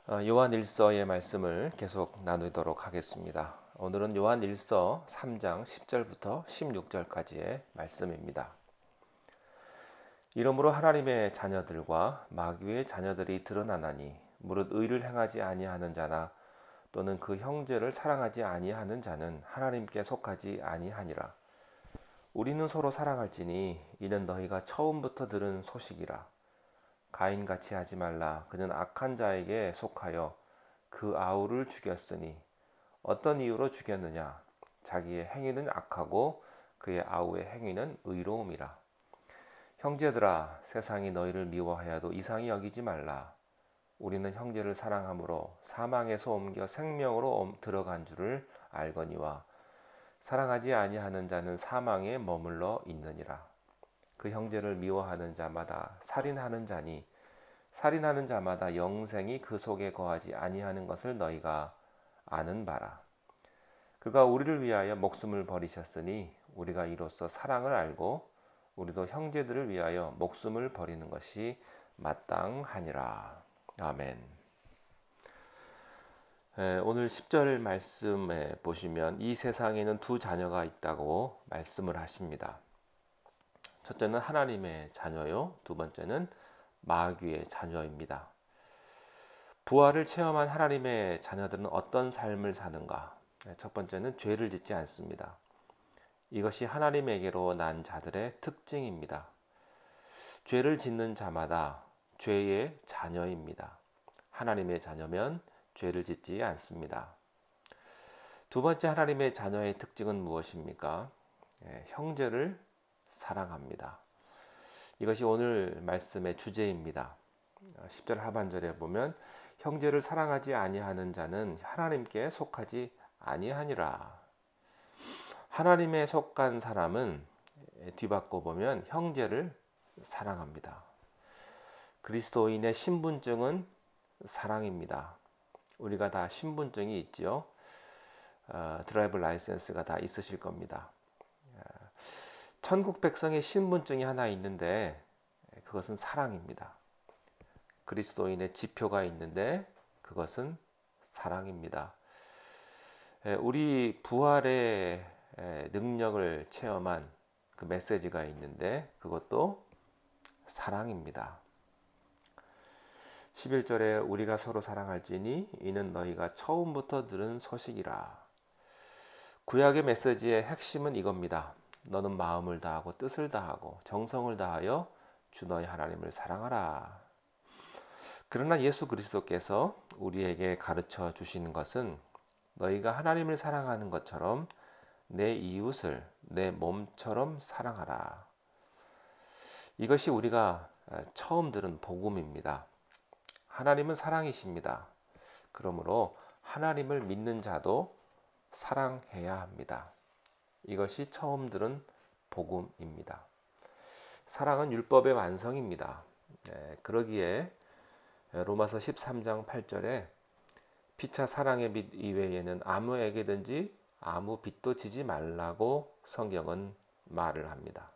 요한일서의 말씀을 계속 나누도록 하겠습니다. 오늘은 요한일서 3장 10절부터 16절까지의 말씀입니다. 이러므로 하나님의 자녀들과 마귀의 자녀들이 드러나나니 무릇 의를 행하지 아니하는 자나 또는 그 형제를 사랑하지 아니하는 자는 하나님께 속하지 아니하니라. 우리는 서로 사랑할지니 이는 너희가 처음부터 들은 소식이라. 가인같이 하지 말라. 그는 악한 자에게 속하여 그 아우를 죽였으니 어떤 이유로 죽였느냐? 자기의 행위는 악하고 그의 아우의 행위는 의로움이라. 형제들아, 세상이 너희를 미워하여도 이상히 여기지 말라. 우리는 형제를 사랑함으로 사망에서 옮겨 생명으로 들어간 줄을 알거니와 사랑하지 아니하는 자는 사망에 머물러 있느니라. 그 형제를 미워하는 자마다 살인하는 자니 살인하는 자마다 영생이 그 속에 거하지 아니하는 것을 너희가 아는 바라. 그가 우리를 위하여 목숨을 버리셨으니 우리가 이로써 사랑을 알고 우리도 형제들을 위하여 목숨을 버리는 것이 마땅하니라. 아멘. 오늘 10절 말씀에 보시면 이 세상에는 두 자녀가 있다고 말씀을 하십니다. 첫째는 하나님의 자녀요, 두 번째는 마귀의 자녀입니다. 부활을 체험한 하나님의 자녀들은 어떤 삶을 사는가? 첫 번째는 죄를 짓지 않습니다. 이것이 하나님에게로 난 자들의 특징입니다. 죄를 짓는 자마다 죄의 자녀입니다. 하나님의 자녀면 죄를 짓지 않습니다. 두 번째 하나님의 자녀의 특징은 무엇입니까? 형제를 사랑합니다. 이것이 오늘 말씀의 주제입니다. 10절 하반절에 보면 형제를 사랑하지 아니하는 자는 하나님께 속하지 아니하니라. 하나님에 속한 사람은 뒤바꿔 보면 형제를 사랑합니다. 그리스도인의 신분증은 사랑입니다. 우리가 다 신분증이 있죠. 드라이브 라이센스가 다 있으실 겁니다. 천국 백성의 신분증이 하나 있는데 그것은 사랑입니다. 그리스도인의 지표가 있는데 그것은 사랑입니다. 우리 부활의 능력을 체험한 그 메시지가 있는데 그것도 사랑입니다. 11절에 우리가 서로 사랑할지니 이는 너희가 처음부터 들은 소식이라. 구약의 메시지의 핵심은 이겁니다. 너는 마음을 다하고 뜻을 다하고 정성을 다하여 주 너희 하나님을 사랑하라. 그러나 예수 그리스도께서 우리에게 가르쳐 주시는 것은 너희가 하나님을 사랑하는 것처럼 내 이웃을 내 몸처럼 사랑하라. 이것이 우리가 처음 들은 복음입니다. 하나님은 사랑이십니다. 그러므로 하나님을 믿는 자도 사랑해야 합니다. 이것이 처음 들은 복음입니다. 사랑은 율법의 완성입니다. 그러기에 로마서 13장 8절에 피차 사랑의 빛 이외에는 아무에게든지 아무 빚도 지지 말라고 성경은 말을 합니다.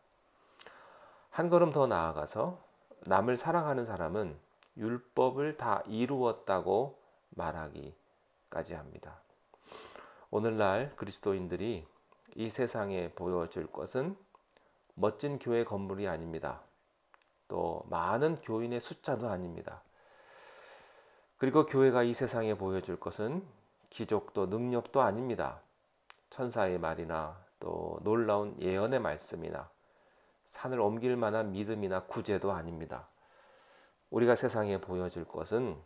한 걸음 더 나아가서 남을 사랑하는 사람은 율법을 다 이루었다고 말하기까지 합니다. 오늘날 그리스도인들이 이 세상에 보여줄 것은 멋진 교회 건물이 아닙니다. 또 많은 교인의 숫자도 아닙니다. 그리고 교회가 이 세상에 보여줄 것은 기적도 능력도 아닙니다. 천사의 말이나 또 놀라운 예언의 말씀이나 산을 옮길 만한 믿음이나 구제도 아닙니다. 우리가 세상에 보여줄 것은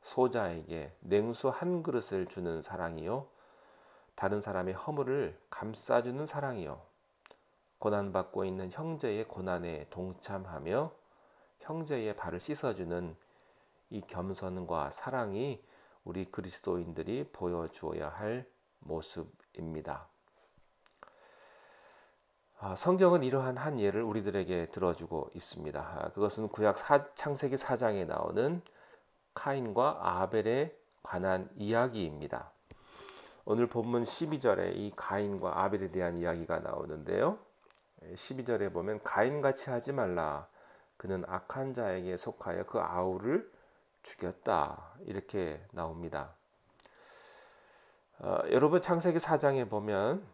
소자에게 냉수 한 그릇을 주는 사랑이요, 다른 사람의 허물을 감싸주는 사랑이요, 고난받고 있는 형제의 고난에 동참하며 형제의 발을 씻어주는 이 겸손과 사랑이 우리 그리스도인들이 보여주어야 할 모습입니다. 성경은 이러한 한 예를 우리들에게 들어주고 있습니다. 그것은 구약 창세기 4장에 나오는 카인과 아벨에 관한 이야기입니다. 오늘 본문 12절에 이 가인과 아벨에 대한 이야기가 나오는데요. 12절에 보면 가인같이 하지 말라. 그는 악한 자에게 속하여 그 아우를 죽였다. 이렇게 나옵니다. 여러분 창세기 4장에 보면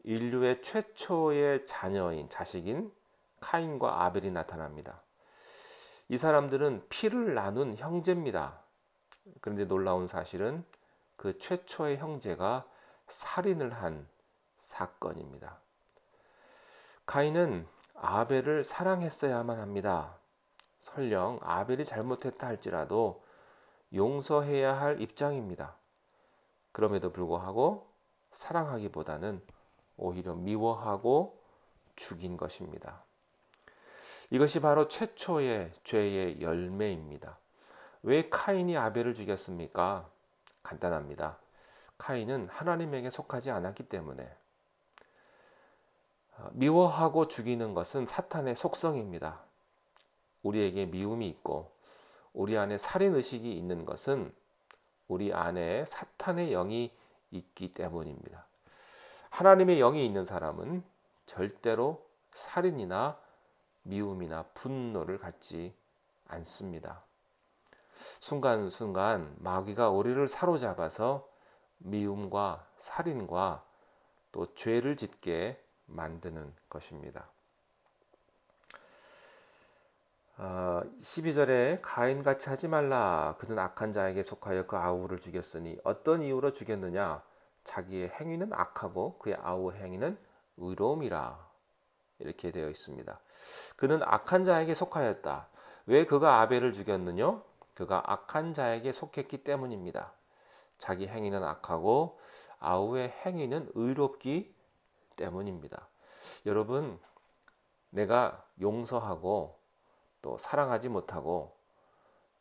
인류의 최초의 자녀인 자식인 카인과 아벨이 나타납니다. 이 사람들은 피를 나눈 형제입니다. 그런데 놀라운 사실은 그 최초의 형제가 살인을 한 사건입니다. 카인은 아벨을 사랑했어야만 합니다. 설령 아벨이 잘못했다 할지라도 용서해야 할 입장입니다. 그럼에도 불구하고 사랑하기보다는 오히려 미워하고 죽인 것입니다. 이것이 바로 최초의 죄의 열매입니다. 왜 카인이 아벨을 죽였습니까? 간단합니다. 카인은 하나님에게 속하지 않았기 때문에. 미워하고 죽이는 것은 사탄의 속성입니다. 우리에게 미움이 있고 우리 안에 살인의식이 있는 것은 우리 안에 사탄의 영이 있기 때문입니다. 하나님의 영이 있는 사람은 절대로 살인이나 미움이나 분노를 갖지 않습니다. 순간순간 마귀가 우리를 사로잡아서 미움과 살인과 또 죄를 짓게 만드는 것입니다. 12절에 가인같이 하지 말라. 그는 악한 자에게 속하여 그 아우를 죽였으니 어떤 이유로 죽였느냐? 자기의 행위는 악하고 그의 아우 행위는 의로움이라. 이렇게 되어 있습니다. 그는 악한 자에게 속하였다. 왜 그가 아벨을 죽였느냐? 그가 악한 자에게 속했기 때문입니다. 자기 행위는 악하고 아우의 행위는 의롭기 때문입니다. 여러분, 내가 용서하고 또 사랑하지 못하고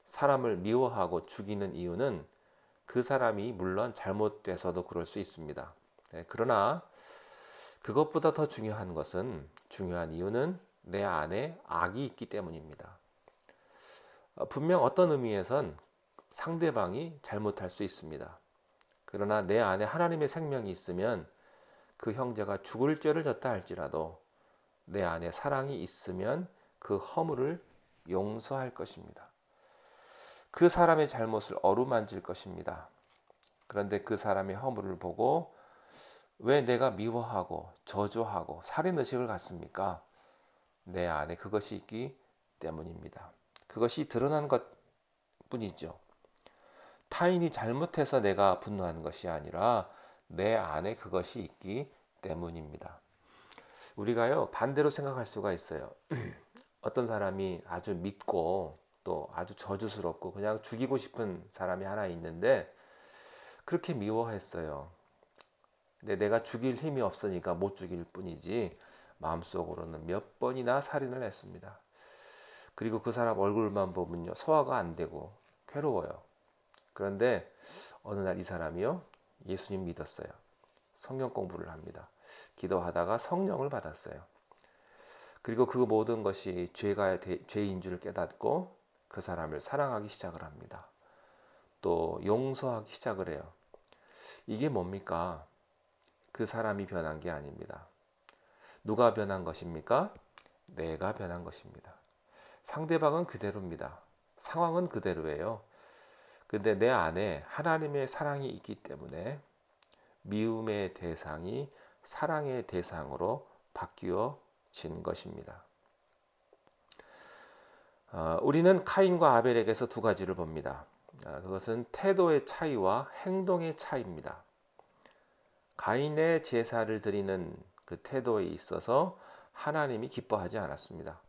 사람을 미워하고 죽이는 이유는 그 사람이 물론 잘못돼서도 그럴 수 있습니다. 그러나 그것보다 더 중요한 이유는 내 안에 악이 있기 때문입니다. 분명 어떤 의미에선 상대방이 잘못할 수 있습니다. 그러나 내 안에 하나님의 생명이 있으면 그 형제가 죽을 죄를 졌다 할지라도 내 안에 사랑이 있으면 그 허물을 용서할 것입니다. 그 사람의 잘못을 어루만질 것입니다. 그런데 그 사람의 허물을 보고 왜 내가 미워하고 저주하고 살인의식을 갖습니까? 내 안에 그것이 있기 때문입니다. 그것이 드러난 것뿐이죠. 타인이 잘못해서 내가 분노하는 것이 아니라 내 안에 그것이 있기 때문입니다. 우리가요, 반대로 생각할 수가 있어요. 어떤 사람이 아주 밉고 또 아주 저주스럽고 그냥 죽이고 싶은 사람이 하나 있는데 그렇게 미워했어요. 근데 내가 죽일 힘이 없으니까 못 죽일 뿐이지 마음속으로는 몇 번이나 살인을 했습니다. 그리고 그 사람 얼굴만 보면요, 소화가 안 되고 괴로워요. 그런데 어느 날 이 사람이요, 예수님 믿었어요. 성경 공부를 합니다. 기도하다가 성령을 받았어요. 그리고 그 모든 것이 죄인 줄 깨닫고 그 사람을 사랑하기 시작을 합니다. 또 용서하기 시작을 해요. 이게 뭡니까? 그 사람이 변한 게 아닙니다. 누가 변한 것입니까? 내가 변한 것입니다. 상대방은 그대로입니다. 상황은 그대로예요. 근데 내 안에 하나님의 사랑이 있기 때문에 미움의 대상이 사랑의 대상으로 바뀌어진 것입니다. 우리는 카인과 아벨에게서 두 가지를 봅니다. 그것은 태도의 차이와 행동의 차이입니다. 가인의 제사를 드리는 그 태도에 있어서 하나님이 기뻐하지 않았습니다.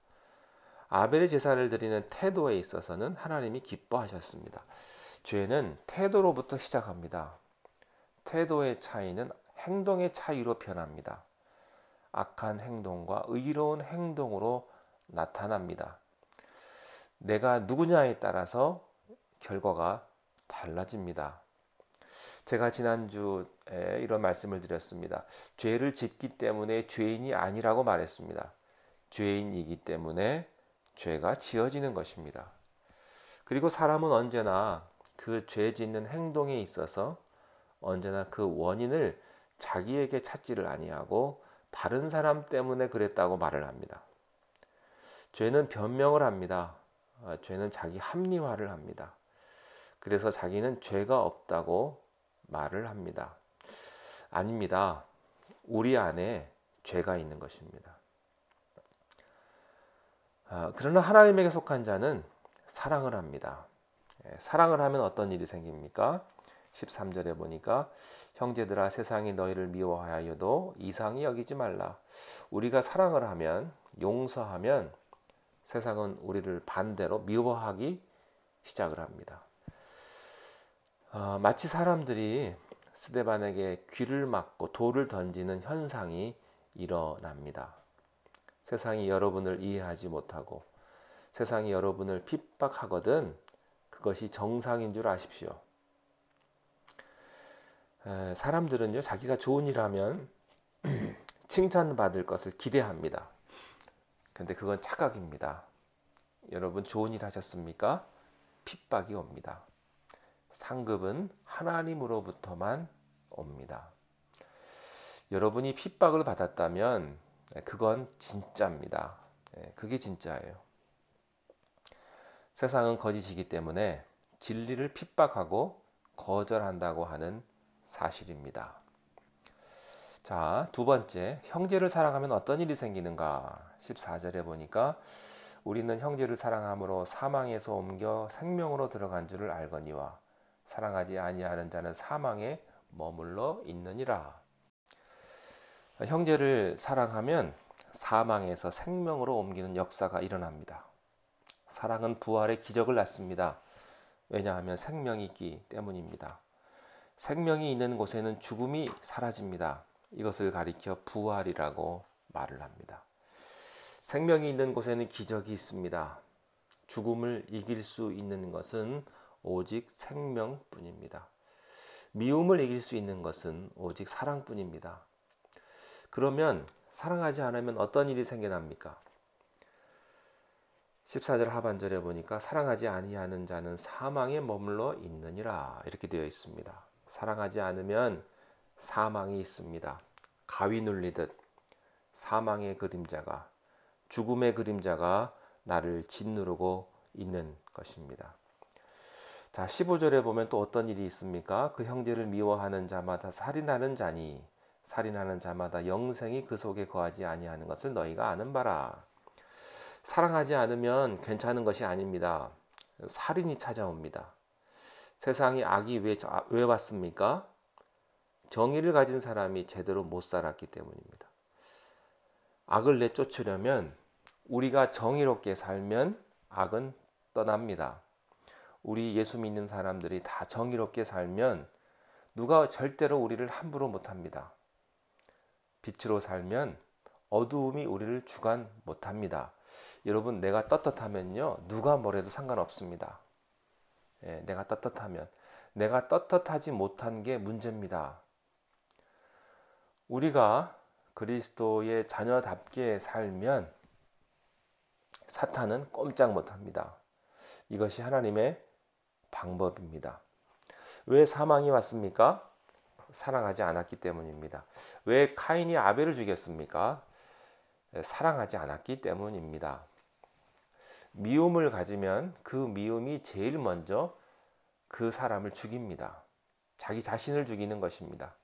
아벨의 제사를 드리는 태도에 있어서는 하나님이 기뻐하셨습니다. 죄는 태도로부터 시작합니다. 태도의 차이는 행동의 차이로 변합니다. 악한 행동과 의로운 행동으로 나타납니다. 내가 누구냐에 따라서 결과가 달라집니다. 제가 지난주에 이런 말씀을 드렸습니다. 죄를 짓기 때문에 죄인이 아니라고 말했습니다. 죄인이기 때문에 죄가 지어지는 것입니다. 그리고 사람은 언제나 그 죄 짓는 행동에 있어서 언제나 그 원인을 자기에게 찾지를 아니하고 다른 사람 때문에 그랬다고 말을 합니다. 죄는 변명을 합니다. 죄는 자기 합리화를 합니다. 그래서 자기는 죄가 없다고 말을 합니다. 아닙니다. 우리 안에 죄가 있는 것입니다. 그러나 하나님에게 속한 자는 사랑을 합니다. 사랑을 하면 어떤 일이 생깁니까? 13절에 보니까 형제들아 세상이 너희를 미워하여도 이상히 여기지 말라. 우리가 사랑을 하면, 용서하면 세상은 우리를 반대로 미워하기 시작을 합니다. 마치 사람들이 스데반에게 귀를 막고 돌을 던지는 현상이 일어납니다. 세상이 여러분을 이해하지 못하고 세상이 여러분을 핍박하거든 그것이 정상인 줄 아십시오. 사람들은요, 자기가 좋은 일 하면 칭찬받을 것을 기대합니다. 근데 그건 착각입니다. 여러분 좋은 일 하셨습니까? 핍박이 옵니다. 상급은 하나님으로부터만 옵니다. 여러분이 핍박을 받았다면 그건 진짜입니다. 그게 진짜예요. 세상은 거짓이기 때문에 진리를 핍박하고 거절한다고 하는 사실입니다. 자, 두 번째, 형제를 사랑하면 어떤 일이 생기는가? 14절에 보니까 우리는 형제를 사랑함으로 사망에서 옮겨 생명으로 들어간 줄을 알거니와 사랑하지 아니하는 자는 사망에 머물러 있느니라. 형제를 사랑하면 사망에서 생명으로 옮기는 역사가 일어납니다. 사랑은 부활의 기적을 낳습니다. 왜냐하면 생명이 있기 때문입니다. 생명이 있는 곳에는 죽음이 사라집니다. 이것을 가리켜 부활이라고 말을 합니다. 생명이 있는 곳에는 기적이 있습니다. 죽음을 이길 수 있는 것은 오직 생명뿐입니다. 미움을 이길 수 있는 것은 오직 사랑뿐입니다. 그러면 사랑하지 않으면 어떤 일이 생겨납니까? 14절 하반절에 보니까 사랑하지 아니하는 자는 사망에 머물러 있느니라 이렇게 되어 있습니다. 사랑하지 않으면 사망이 있습니다. 가위 눌리듯 사망의 그림자가, 죽음의 그림자가 나를 짓누르고 있는 것입니다. 자, 15절에 보면 또 어떤 일이 있습니까? 그 형제를 미워하는 자마다 살인하는 자니 살인하는 자마다 영생이 그 속에 거하지 아니하는 것을 너희가 아는 바라. 사랑하지 않으면 괜찮은 것이 아닙니다. 살인이 찾아옵니다. 세상에 악이 왜 왔습니까? 정의를 가진 사람이 제대로 못 살았기 때문입니다. 악을 내쫓으려면 우리가 정의롭게 살면 악은 떠납니다. 우리 예수 믿는 사람들이 다 정의롭게 살면 누가 절대로 우리를 함부로 못합니다. 빛으로 살면 어두움이 우리를 주관 못합니다. 여러분, 내가 떳떳하면요, 누가 뭐래도 상관없습니다. 내가 떳떳하면. 내가 떳떳하지 못한 게 문제입니다. 우리가 그리스도의 자녀답게 살면 사탄은 꼼짝 못합니다. 이것이 하나님의 방법입니다. 왜 사망이 왔습니까? 사랑하지 않았기 때문입니다. 왜 카인이 아벨을 죽였습니까? 사랑하지 않았기 때문입니다. 미움을 가지면 그 미움이 제일 먼저 그 사람을 죽입니다. 자기 자신을 죽이는 것입니다.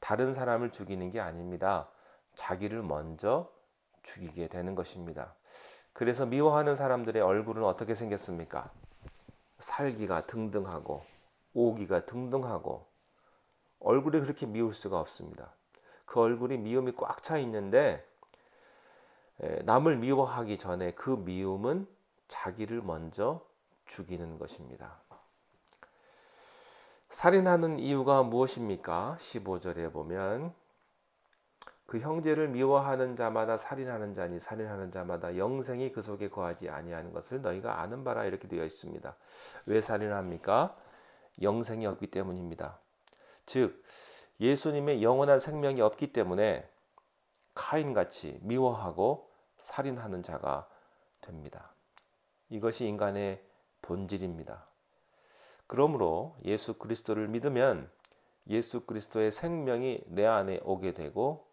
다른 사람을 죽이는 게 아닙니다. 자기를 먼저 죽이게 되는 것입니다. 그래서 미워하는 사람들의 얼굴은 어떻게 생겼습니까? 살기가 등등하고 오기가 등등하고 얼굴이 그렇게 미울 수가 없습니다. 그 얼굴이 미움이 꽉 차 있는데 남을 미워하기 전에 그 미움은 자기를 먼저 죽이는 것입니다. 살인하는 이유가 무엇입니까? 15절에 보면 그 형제를 미워하는 자마다 살인하는 자니 살인하는 자마다 영생이 그 속에 거하지 아니하는 것을 너희가 아는 바라 이렇게 되어 있습니다. 왜 살인합니까? 영생이 없기 때문입니다. 즉 예수님의 영원한 생명이 없기 때문에 카인같이 미워하고 살인하는 자가 됩니다. 이것이 인간의 본질입니다. 그러므로 예수 그리스도를 믿으면 예수 그리스도의 생명이 내 안에 오게 되고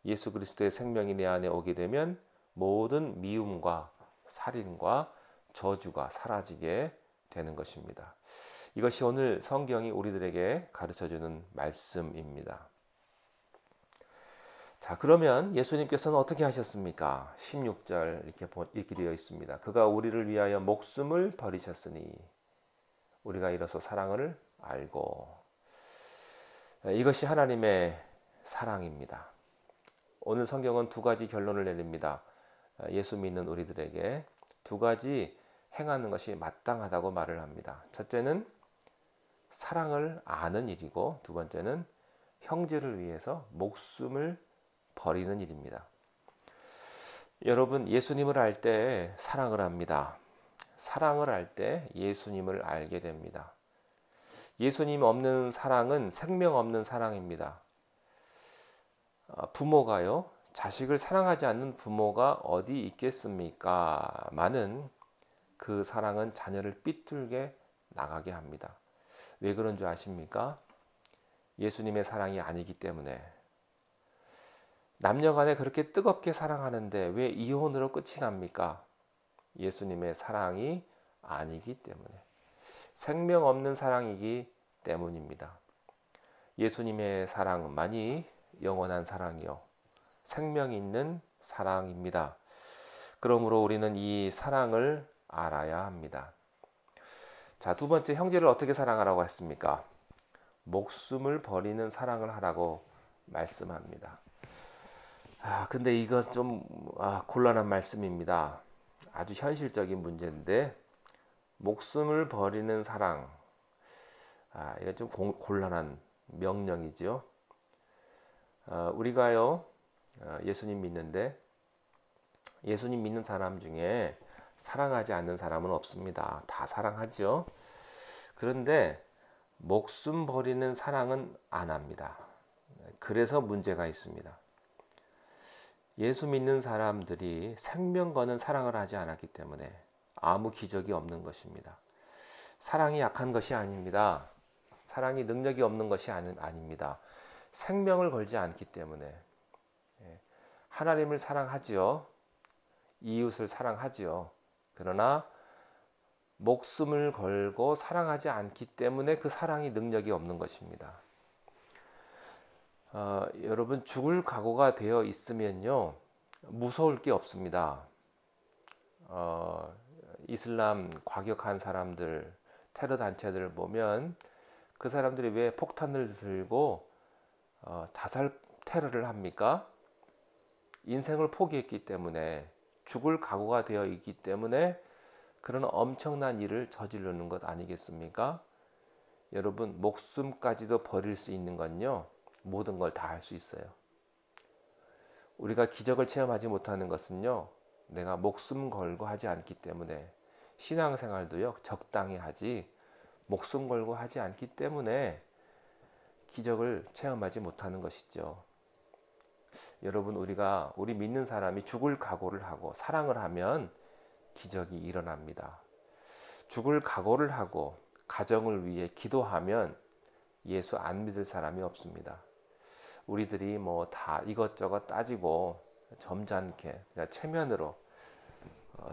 예수 그리스도의 생명이 내 안에 오게 되면 모든 미움과 살인과 저주가 사라지게 되는 것입니다. 이것이 오늘 성경이 우리들에게 가르쳐주는 말씀입니다. 자, 그러면 예수님께서는 어떻게 하셨습니까? 16절 이렇게 되어 있습니다. 그가 우리를 위하여 목숨을 버리셨으니 우리가 이로써 사랑을 알고. 이것이 하나님의 사랑입니다. 오늘 성경은 두 가지 결론을 내립니다. 예수 믿는 우리들에게 두 가지 행하는 것이 마땅하다고 말을 합니다. 첫째는 사랑을 아는 일이고, 두 번째는 형제를 위해서 목숨을 버리는 일입니다. 여러분, 예수님을 알 때 사랑을 합니다. 사랑을 알 때 예수님을 알게 됩니다. 예수님 없는 사랑은 생명 없는 사랑입니다. 부모가요, 자식을 사랑하지 않는 부모가 어디 있겠습니까? 많은 그 사랑은 자녀를 삐뚤게 나가게 합니다. 왜 그런 줄 아십니까? 예수님의 사랑이 아니기 때문에. 남녀간에 그렇게 뜨겁게 사랑하는데 왜 이혼으로 끝이 납니까? 예수님의 사랑이 아니기 때문에. 생명 없는 사랑이기 때문입니다. 예수님의 사랑만이 영원한 사랑이요, 생명 있는 사랑입니다. 그러므로 우리는 이 사랑을 알아야 합니다. 자, 두 번째, 형제를 어떻게 사랑하라고 했습니까? 목숨을 버리는 사랑을 하라고 말씀합니다. 근데 이거 좀 곤란한 말씀입니다. 아주 현실적인 문제인데, 목숨을 버리는 사랑, 이거 좀 곤란한 명령이죠. 우리가요, 예수님 믿는데 예수님 믿는 사람 중에 사랑하지 않는 사람은 없습니다. 다 사랑하죠. 그런데 목숨 버리는 사랑은 안 합니다. 그래서 문제가 있습니다. 예수 믿는 사람들이 생명 거는 사랑을 하지 않았기 때문에 아무 기적이 없는 것입니다. 사랑이 약한 것이 아닙니다. 사랑이 능력이 없는 것이 아닙니다. 생명을 걸지 않기 때문에. 하나님을 사랑하지요. 이웃을 사랑하지요. 그러나 목숨을 걸고 사랑하지 않기 때문에 그 사랑이 능력이 없는 것입니다. 여러분, 죽을 각오가 되어 있으면요, 무서울 게 없습니다. 이슬람 과격한 사람들, 테러 단체들 보면 그 사람들이 왜 폭탄을 들고 자살 테러를 합니까? 인생을 포기했기 때문에, 죽을 각오가 되어 있기 때문에 그런 엄청난 일을 저지르는 것 아니겠습니까? 여러분, 목숨까지도 버릴 수 있는 건요, 모든 걸 다 할 수 있어요. 우리가 기적을 체험하지 못하는 것은요, 내가 목숨 걸고 하지 않기 때문에. 신앙생활도요, 적당히 하지 목숨 걸고 하지 않기 때문에 기적을 체험하지 못하는 것이죠. 여러분, 우리 믿는 사람이 죽을 각오를 하고 사랑을 하면 기적이 일어납니다. 죽을 각오를 하고 가정을 위해 기도하면 예수 안 믿을 사람이 없습니다. 우리들이 뭐 다 이것저것 따지고 점잖게 그냥 체면으로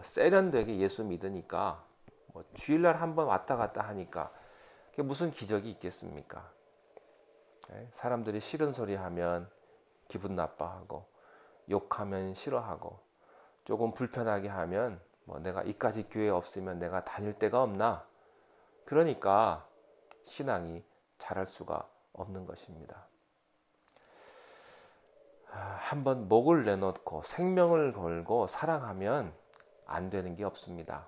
세련되게 예수 믿으니까, 뭐 주일날 한번 왔다 갔다 하니까 그게 무슨 기적이 있겠습니까? 사람들이 싫은 소리 하면 기분 나빠하고, 욕하면 싫어하고, 조금 불편하게 하면 뭐 내가 이까지 교회 없으면 내가 다닐 데가 없나? 그러니까 신앙이 자랄 수가 없는 것입니다. 한번 목을 내놓고 생명을 걸고 사랑하면 안 되는 게 없습니다.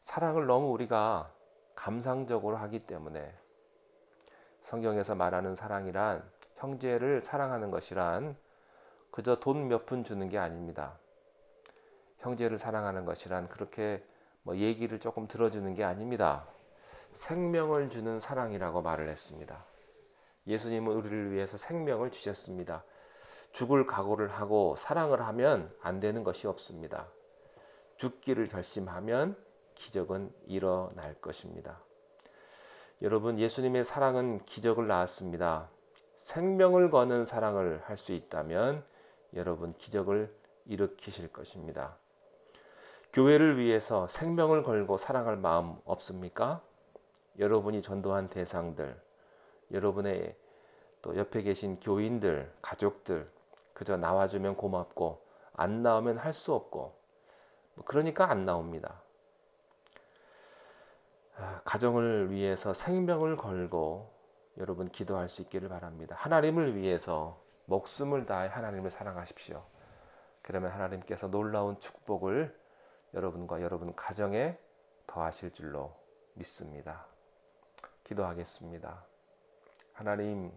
사랑을 너무 우리가 감상적으로 하기 때문에. 성경에서 말하는 사랑이란, 형제를 사랑하는 것이란 그저 돈 몇 푼 주는 게 아닙니다. 형제를 사랑하는 것이란 그렇게 뭐 얘기를 조금 들어주는 게 아닙니다. 생명을 주는 사랑이라고 말을 했습니다. 예수님은 우리를 위해서 생명을 주셨습니다. 죽을 각오를 하고 사랑을 하면 안 되는 것이 없습니다. 죽기를 결심하면 기적은 일어날 것입니다. 여러분, 예수님의 사랑은 기적을 낳았습니다. 생명을 거는 사랑을 할 수 있다면 여러분, 기적을 일으키실 것입니다. 교회를 위해서 생명을 걸고 사랑할 마음 없습니까? 여러분이 전도한 대상들, 여러분의 또 옆에 계신 교인들, 가족들, 그저 나와주면 고맙고 안 나오면 할 수 없고 그러니까 안 나옵니다. 가정을 위해서 생명을 걸고 여러분 기도할 수 있기를 바랍니다. 하나님을 위해서 목숨을 다해 하나님을 사랑하십시오. 그러면 하나님께서 놀라운 축복을 여러분과 여러분 가정에 더하실 줄로 믿습니다. 기도하겠습니다. 하나님,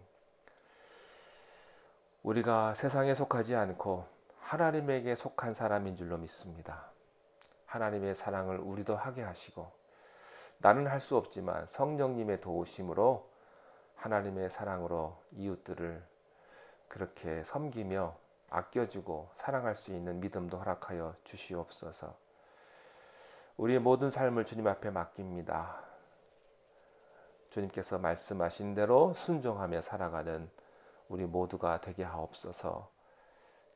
우리가 세상에 속하지 않고 하나님에게 속한 사람인 줄로 믿습니다. 하나님의 사랑을 우리도 하게 하시고 나는 할 수 없지만 성령님의 도우심으로 하나님의 사랑으로 이웃들을 그렇게 섬기며 아껴주고 사랑할 수 있는 믿음도 허락하여 주시옵소서. 우리의 모든 삶을 주님 앞에 맡깁니다. 주님께서 말씀하신 대로 순종하며 살아가는 우리 모두가 되게 하옵소서.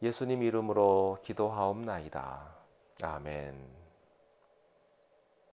예수님 이름으로 기도하옵나이다. 아멘.